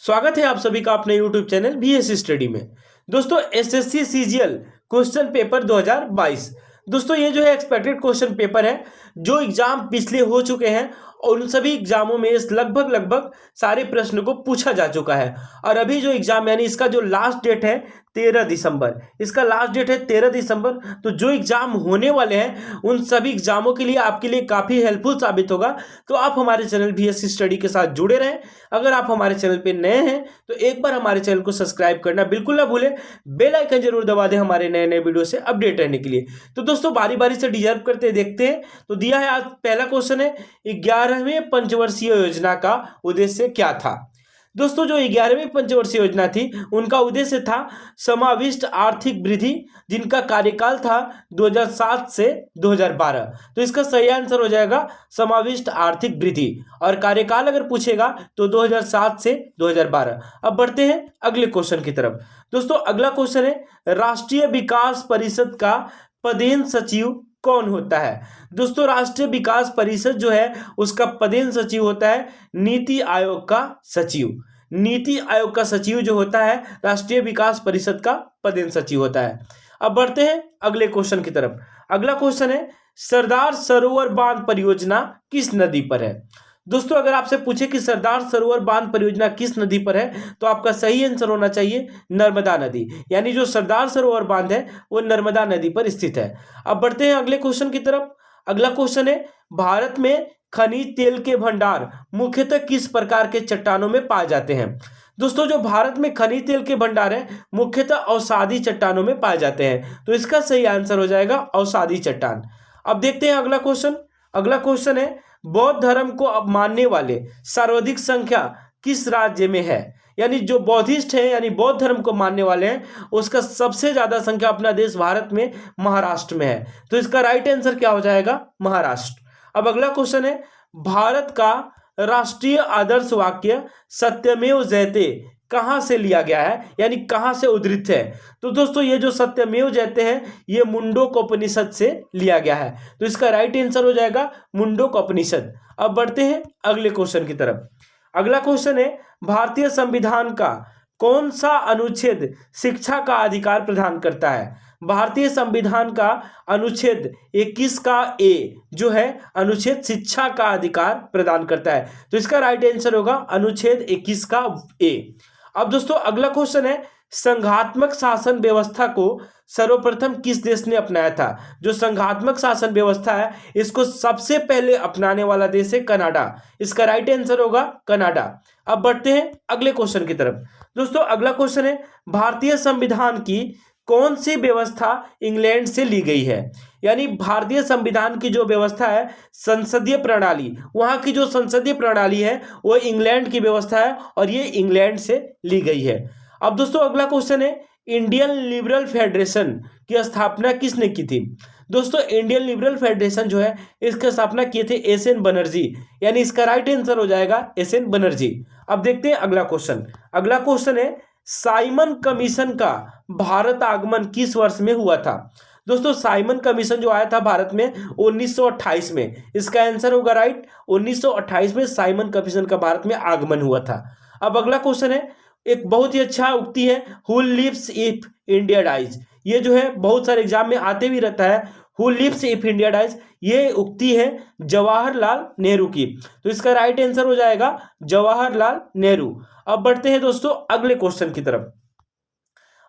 स्वागत है आप सभी का अपने YouTube चैनल बीएससी स्टडी में। दोस्तों एसएससी सीजीएल क्वेश्चन पेपर 2022। दोस्तों ये जो है एक्सपेक्टेड क्वेश्चन पेपर है जो एग्जाम पिछले हो चुके हैं और उन सभी एग्जामों में इस लगभग सारे प्रश्न को पूछा जा चुका है। और अभी जो एग्जाम यानी इसका जो लास्ट डेट है 13 दिसंबर, इसका लास्ट डेट है 13 दिसंबर। तो जो एग्जाम होने वाले हैं उन सभी एग्जामों के लिए आपके लिए काफ़ी हेल्पफुल साबित होगा। तो आप हमारे चैनल बीएससी स्टडी के साथ जुड़े रहें। अगर आप हमारे चैनल पे नए हैं तो एक बार हमारे चैनल को सब्सक्राइब करना बिल्कुल ना भूलें, बेल आइकन जरूर दबा दें हमारे नए नए वीडियो से अपडेट रहने के लिए। तो दोस्तों बारी बारी से डिजर्व करते देखते हैं। तो दिया है आज पहला क्वेश्चन है 11वें पंचवर्षीय योजना का उद्देश्य क्या था। दोस्तों जो 11वीं पंचवर्षीय योजना थी उनका उद्देश्य था समाविष्ट आर्थिक वृद्धि, जिनका कार्यकाल था 2007 से 2012। तो इसका सही आंसर हो जाएगा समाविष्ट आर्थिक वृद्धि, और कार्यकाल अगर पूछेगा तो 2007 से 2012। अब बढ़ते हैं अगले क्वेश्चन की तरफ। दोस्तों अगला क्वेश्चन है राष्ट्रीय विकास परिषद का पदेन सचिव कौन होता है। दोस्तों राष्ट्रीय विकास परिषद जो है उसका पदेन सचिव होता है नीति आयोग का सचिव। नीति आयोग का सचिव जो होता है राष्ट्रीय विकास परिषद का पदेन सचिव होता है। अब बढ़ते हैं अगले क्वेश्चन की तरफ। अगला क्वेश्चन है सरदार सरोवर बांध परियोजना किस नदी पर है। दोस्तों अगर आपसे पूछे कि सरदार सरोवर बांध परियोजना किस नदी पर है तो आपका सही आंसर होना चाहिए नर्मदा नदी। यानी जो सरदार सरोवर बांध है वो नर्मदा नदी पर स्थित है। अब बढ़ते हैं अगले क्वेश्चन की तरफ। अगला क्वेश्चन है भारत में खनिज तेल के भंडार मुख्यतः किस प्रकार के चट्टानों में पाए जाते हैं। दोस्तों जो भारत में खनिज तेल के भंडार है मुख्यतः अवसादी चट्टानों में पाए जाते हैं। तो इसका सही आंसर हो जाएगा अवसादी चट्टान। अब देखते हैं अगला क्वेश्चन। अगला क्वेश्चन है बौद्ध धर्म को अब मानने वाले सर्वाधिक संख्या किस राज्य में है। यानी जो बौद्धिस्ट है यानी बौद्ध धर्म को मानने वाले हैं उसका सबसे ज्यादा संख्या अपना देश भारत में महाराष्ट्र में है। तो इसका राइट आंसर क्या हो जाएगा महाराष्ट्र। अब अगला क्वेश्चन है भारत का राष्ट्रीय आदर्श वाक्य सत्यमेव जयते कहां से लिया गया है, यानी कहां से उद्धृत है। तो दोस्तों ये जो सत्यमेव जयते हैं ये मुंडकोपनिषद से लिया गया है। तो इसका राइट आंसर हो जाएगा मुंडकोपनिषद। अब बढ़ते हैं अगले क्वेश्चन की तरफ। अगला क्वेश्चन है भारतीय संविधान का कौन सा अनुच्छेद शिक्षा का अधिकार प्रदान करता है। भारतीय संविधान का अनुच्छेद 21 का ए जो है अनुच्छेद शिक्षा का अधिकार प्रदान करता है। तो इसका राइट आंसर होगा अनुच्छेद 21 का ए। अब दोस्तों अगला क्वेश्चन है संघात्मक शासन व्यवस्था को सर्वप्रथम किस देश ने अपनाया था। जो संघात्मक शासन व्यवस्था है इसको सबसे पहले अपनाने वाला देश है कनाडा। इसका राइट आंसर होगा कनाडा। अब बढ़ते हैं अगले क्वेश्चन की तरफ। दोस्तों अगला क्वेश्चन है भारतीय संविधान की कौन सी व्यवस्था इंग्लैंड से ली गई है। यानी भारतीय संविधान की जो व्यवस्था है संसदीय प्रणाली, वहां की जो संसदीय प्रणाली है वो इंग्लैंड की व्यवस्था है और ये इंग्लैंड से ली गई है। अब दोस्तों अगला क्वेश्चन है इंडियन लिबरल फेडरेशन की स्थापना किसने की थी। दोस्तों इंडियन लिबरल फेडरेशन जो है इसकी स्थापना किए थे एस.एन. बनर्जी। यानी इसका राइट आंसर हो जाएगा एस.एन. बनर्जी। अब देखते हैं अगला क्वेश्चन। अगला क्वेश्चन है साइमन कमीशन का भारत आगमन किस वर्ष में हुआ था। दोस्तों साइमन कमीशन जो आया था भारत में 1928 में। इसका आंसर होगा राइट 1928 में साइमन कमीशन का भारत में आगमन हुआ था। अब अगला क्वेश्चन है एक बहुत ही अच्छा उक्ति है who lives if India dies. ये जो है बहुत सारे एग्जाम में आते भी रहता है who lives if India dies. ये उक्ति है जवाहरलाल नेहरू की। तो इसका राइट आंसर हो जाएगा जवाहरलाल नेहरू। अब बढ़ते हैं दोस्तों अगले क्वेश्चन की तरफ।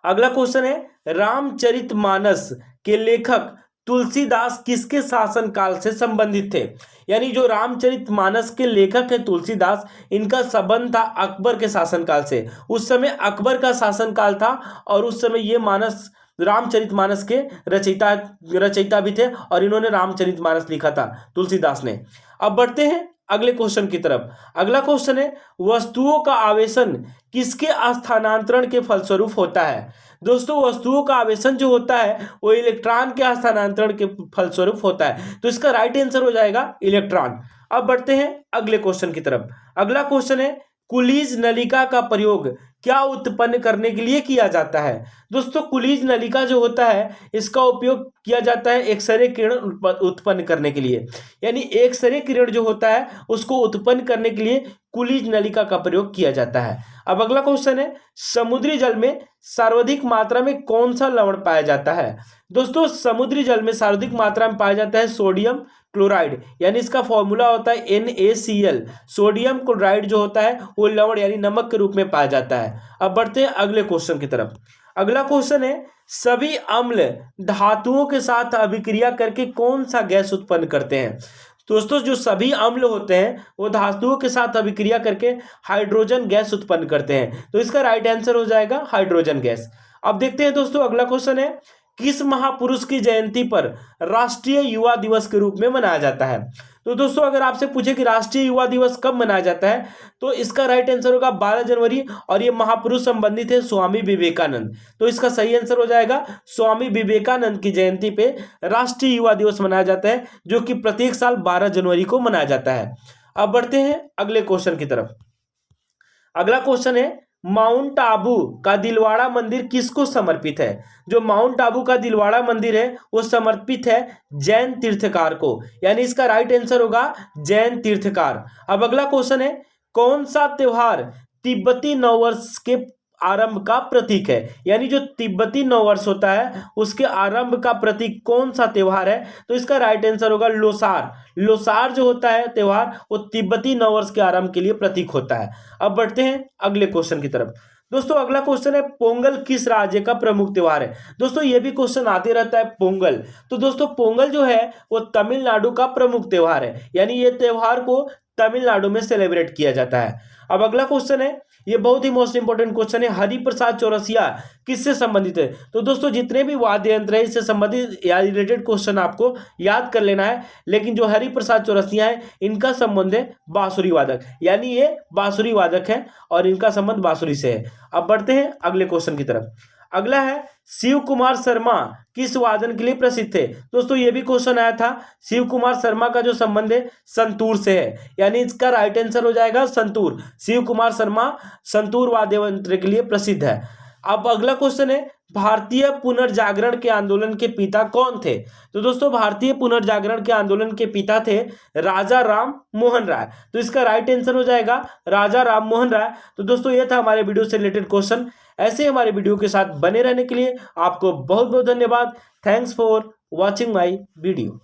अगला क्वेश्चन है रामचरितमानस के लेखक तुलसीदास किसके शासन काल से संबंधित थे। यानी जो रामचरितमानस के लेखक है तुलसीदास इनका संबंध था अकबर के शासनकाल से। उस समय अकबर का शासनकाल था और उस समय ये मानस रामचरितमानस के रचयिता भी थे और इन्होंने रामचरितमानस लिखा था तुलसीदास ने। अब बढ़ते हैं अगले क्वेश्चन की तरफ। अगला क्वेश्चन है वस्तुओं का आवेशन किसके स्थानांतरण के फलस्वरूप होता है। दोस्तों वस्तुओं का आवेशन जो होता है वो इलेक्ट्रॉन के स्थानांतरण के फलस्वरूप होता है। तो इसका राइट आंसर हो जाएगा इलेक्ट्रॉन। अब बढ़ते हैं अगले क्वेश्चन की तरफ। अगला क्वेश्चन है कुलीज नलिका का प्रयोग क्या उत्पन्न करने के लिए किया जाता है? दोस्तों कुलीज नलिका जो होता है इसका उपयोग किया जाता है एक्सरे किरण उत्पन्न करने के लिए, यानी एक्सरे किरण जो होता है उसको उत्पन्न करने के लिए कुलीज नलिका का प्रयोग किया जाता है। अब अगला क्वेश्चन है, समुद्री जल में सर्वाधिक मात्रा में कौन सा लवण पाया जाता है? दोस्तों समुद्री जल में सर्वाधिक मात्रा में पाया जाता है सोडियम क्लोराइड, यानी इसका फॉर्मूला होता है NaCl। सोडियम क्लोराइड जो होता है वो लवण यानी नमक के रूप में पाया जाता है। अब बढ़ते हैं अगले क्वेश्चन की तरफ। अगला क्वेश्चन है, सभी अम्ल धातुओं के साथ अभिक्रिया करके कौन सा गैस उत्पन्न करते हैं? दोस्तों जो सभी अम्ल होते हैं वो धातुओं के साथ अभिक्रिया करके हाइड्रोजन गैस उत्पन्न करते हैं, तो इसका राइट आंसर हो जाएगा हाइड्रोजन गैस। अब देखते हैं दोस्तों अगला क्वेश्चन है, किस महापुरुष की जयंती पर राष्ट्रीय युवा दिवस के रूप में मनाया जाता है? तो दोस्तों अगर आपसे पूछे कि राष्ट्रीय युवा दिवस कब मनाया जाता है तो इसका राइट आंसर होगा 12 जनवरी, और ये महापुरुष संबंधित है स्वामी विवेकानंद, तो इसका सही आंसर हो जाएगा स्वामी विवेकानंद की जयंती पे राष्ट्रीय युवा दिवस मनाया जाता है, जो कि प्रत्येक साल 12 जनवरी को मनाया जाता है। अब बढ़ते हैं अगले क्वेश्चन की तरफ। अगला क्वेश्चन है, माउंट आबू का दिलवाड़ा मंदिर किसको समर्पित है? जो माउंट आबू का दिलवाड़ा मंदिर है वो समर्पित है जैन तीर्थकार को, यानी इसका राइट आंसर होगा जैन तीर्थकार। अब अगला क्वेश्चन है, कौन सा त्योहार तिब्बती नववर्ष के आरंभ का प्रतीक है? यानी जो तिब्बती नववर्ष होता है उसके आरंभ का प्रतीक कौन सा त्योहार है? तो इसका राइट आंसर होगा लोसार। लोसार जो होता है त्योहार वो तिब्बती नववर्ष के आरंभ के लिए प्रतीक होता है। अब बढ़ते हैं अगले क्वेश्चन की तरफ। दोस्तों अगला क्वेश्चन है, पोंगल किस राज्य का प्रमुख त्योहार है? दोस्तों ये भी क्वेश्चन आते रहता है पोंगल, तो दोस्तों पोंगल जो है वो तमिलनाडु का प्रमुख त्योहार है, यानी ये त्योहार को तमिलनाडु में सेलिब्रेट किया जाता है। अब अगला क्वेश्चन है, ये बहुत ही मोस्ट इंपोर्टेंट क्वेश्चन है, हरिप्रसाद चौरसिया किससे संबंधित है? तो दोस्तों जितने भी वाद्य यंत्र है इससे संबंधित या रिलेटेड क्वेश्चन आपको याद कर लेना है, लेकिन जो हरिप्रसाद चौरसिया है इनका संबंध है बांसुरी वादक, यानी ये बांसुरी वादक है और इनका संबंध बांसुरी से है। अब बढ़ते हैं अगले क्वेश्चन की तरफ। अगला है, शिव कुमार शर्मा किस वादन के लिए प्रसिद्ध थे? दोस्तों ये भी क्वेश्चन आया था, शिव कुमार शर्मा का जो संबंध है संतूर से है, यानी इसका राइट आंसर हो जाएगा संतूर। शिव कुमार शर्मा संतूर वाद्य यंत्र के लिए प्रसिद्ध है। अब अगला क्वेश्चन है, भारतीय पुनर्जागरण के आंदोलन के पिता कौन थे? तो दोस्तों भारतीय पुनर्जागरण के आंदोलन के पिता थे राजा राम मोहन राय, तो इसका राइट आंसर हो जाएगा राजा राम मोहन राय। तो दोस्तों ये था हमारे वीडियो से रिलेटेड क्वेश्चन। ऐसे हमारे वीडियो के साथ बने रहने के लिए आपको बहुत बहुत धन्यवाद। Thanks for watching my video.